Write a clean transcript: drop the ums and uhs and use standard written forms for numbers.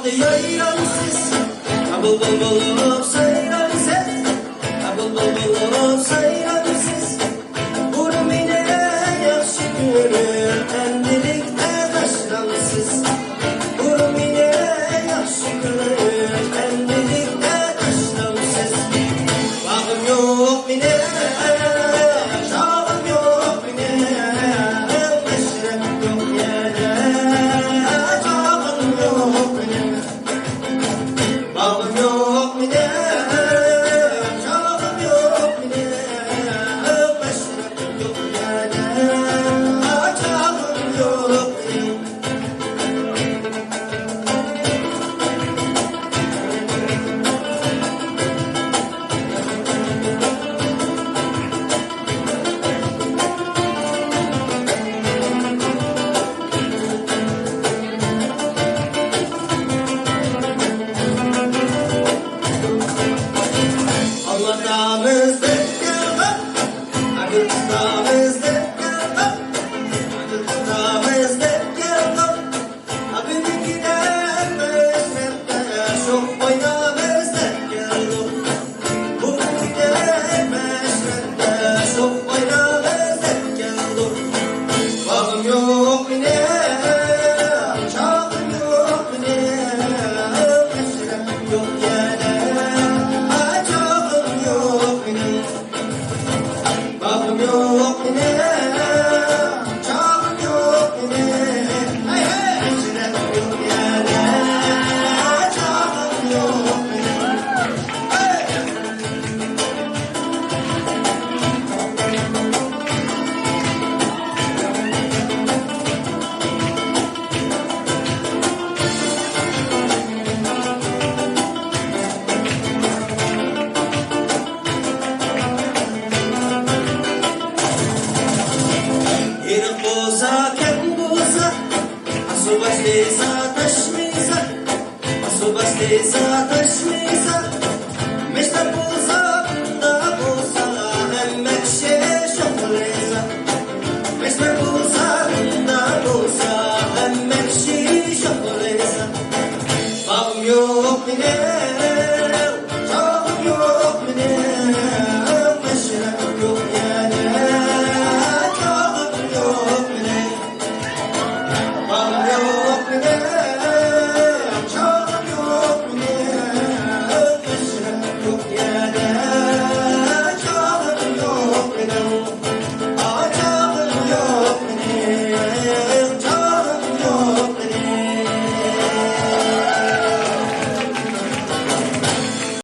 Kaldı yaylansız, bul bul bulup sayransız, bul bul bulup sayransız. Burmine yaxşı görür, endilikte taşlansız. Burmine yaxşı görür, endilikte taşlansız. Bağım yok mine, çağım yok mine, meşrep yok yere, çağım yok mine. Bağım yok mine, çağım yok mine, meşrep yok yere, çağım yok mine. Allah'ımızdır yıllar, Allah'ımızdır yıllar, Allah'ımızdır yıllar. Abini gidermez nerede, çok oynamızdır yıllar. Bugün gidermez nerede, çok oynamızdır yıllar. Bağım yok yine, çağım yok yine, meşrep yok yine. Bağım yok yine, çağım yok yine, meşrep yok yine, çağım yok yine. Yeri boza, kem boza, asu başlıysa taşmıysa, asu başlıysa taşmıysa, meşte boza.